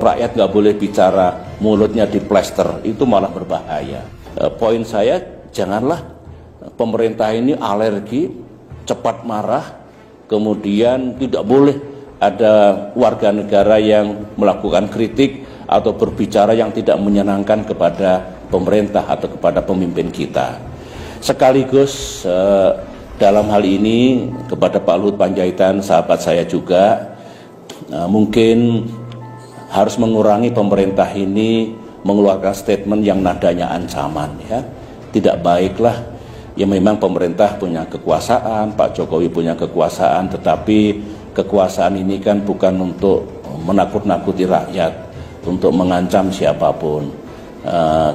Rakyat nggak boleh bicara, mulutnya diplester, itu malah berbahaya. Poin saya, janganlah pemerintah ini alergi, cepat marah, kemudian tidak boleh ada warga negara yang melakukan kritik atau berbicara yang tidak menyenangkan kepada pemerintah atau kepada pemimpin kita. Sekaligus dalam hal ini kepada Pak Luhut Panjaitan, sahabat saya juga, mungkin harus mengurangi pemerintah ini mengeluarkan statement yang nadanya ancaman, ya. Tidak baiklah, ya memang pemerintah punya kekuasaan, Pak Jokowi punya kekuasaan, tetapi kekuasaan ini kan bukan untuk menakut-nakuti rakyat, untuk mengancam siapapun.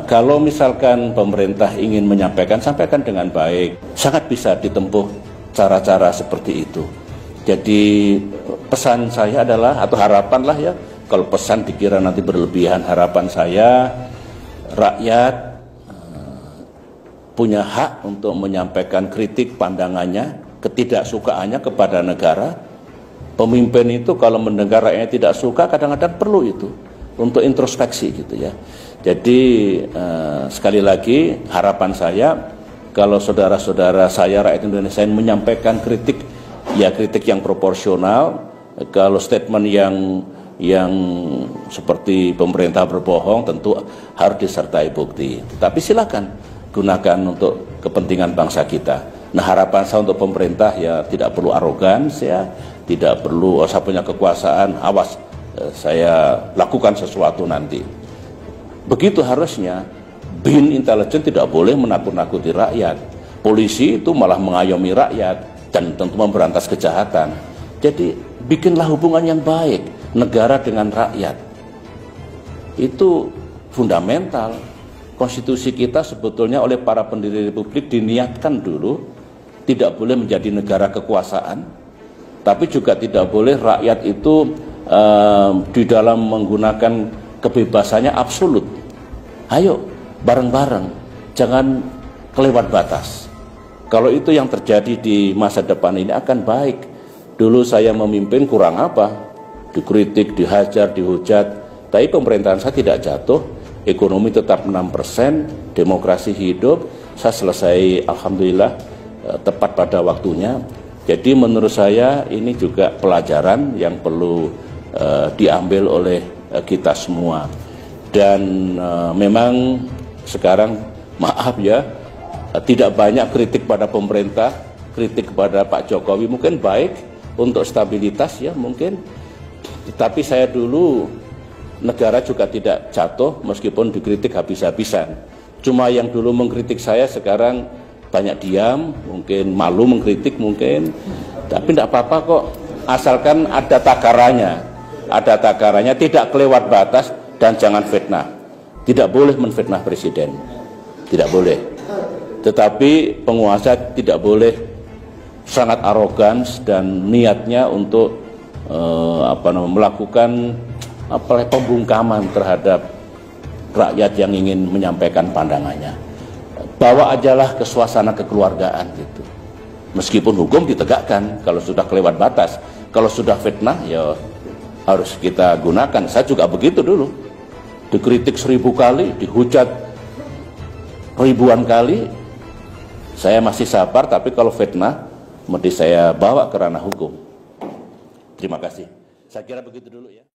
Kalau misalkan pemerintah ingin menyampaikan, sampaikan dengan baik, sangat bisa ditempuh cara-cara seperti itu. Jadi pesan saya adalah, atau harapan lah ya, kalau pesan dikira nanti berlebihan, harapan saya rakyat punya hak untuk menyampaikan kritik pandangannya, ketidaksukaannya kepada negara. Pemimpin itu kalau mendengar rakyatnya tidak suka, kadang-kadang perlu itu untuk introspeksi gitu ya. Jadi sekali lagi harapan saya, kalau saudara-saudara saya rakyat Indonesia yang menyampaikan kritik, ya kritik yang proporsional. Kalau statement yang seperti pemerintah berbohong tentu harus disertai bukti. Tapi silakan gunakan untuk kepentingan bangsa kita. Nah, harapan saya untuk pemerintah ya tidak perlu arogans ya, tidak perlu saya punya kekuasaan, awas saya lakukan sesuatu nanti. Begitu harusnya. BIN intelijen tidak boleh menakut-nakuti rakyat. Polisi itu malah mengayomi rakyat dan tentu memberantas kejahatan. Jadi bikinlah hubungan yang baik negara dengan rakyat. Itu fundamental. Konstitusi kita sebetulnya oleh para pendiri republik diniatkan dulu tidak boleh menjadi negara kekuasaan, tapi juga tidak boleh rakyat itu di dalam menggunakan kebebasannya absolut. Ayo bareng-bareng, jangan kelewat batas. Kalau itu yang terjadi di masa depan ini akan baik. Dulu saya memimpin kurang apa? Dikritik, dihajar, dihujat, tapi pemerintahan saya tidak jatuh, ekonomi tetap 6%, demokrasi hidup, saya selesai alhamdulillah tepat pada waktunya. Jadi menurut saya ini juga pelajaran yang perlu diambil oleh kita semua. Dan memang sekarang maaf ya, tidak banyak kritik pada pemerintah, kritik kepada Pak Jokowi mungkin baik untuk stabilitas ya mungkin. Tapi saya dulu negara juga tidak jatuh meskipun dikritik habis-habisan. Cuma yang dulu mengkritik saya sekarang banyak diam, mungkin malu mengkritik mungkin. Tapi tidak apa-apa kok, asalkan ada takarannya. Ada takarannya, tidak kelewat batas dan jangan fitnah. Tidak boleh menfitnah presiden. Tidak boleh. Tetapi penguasa tidak boleh sangat arogan dan niatnya untuk melakukan pembungkaman terhadap rakyat yang ingin menyampaikan pandangannya. Bawa ajalah ke suasana kekeluargaan gitu. Meskipun hukum ditegakkan kalau sudah kelewat batas. Kalau sudah fitnah ya harus kita gunakan. Saya juga begitu dulu. Dikritik 1000 kali, dihujat ribuan kali. Saya masih sabar, tapi kalau fitnah mesti saya bawa ke ranah hukum. Terima kasih. Saya kira begitu dulu ya.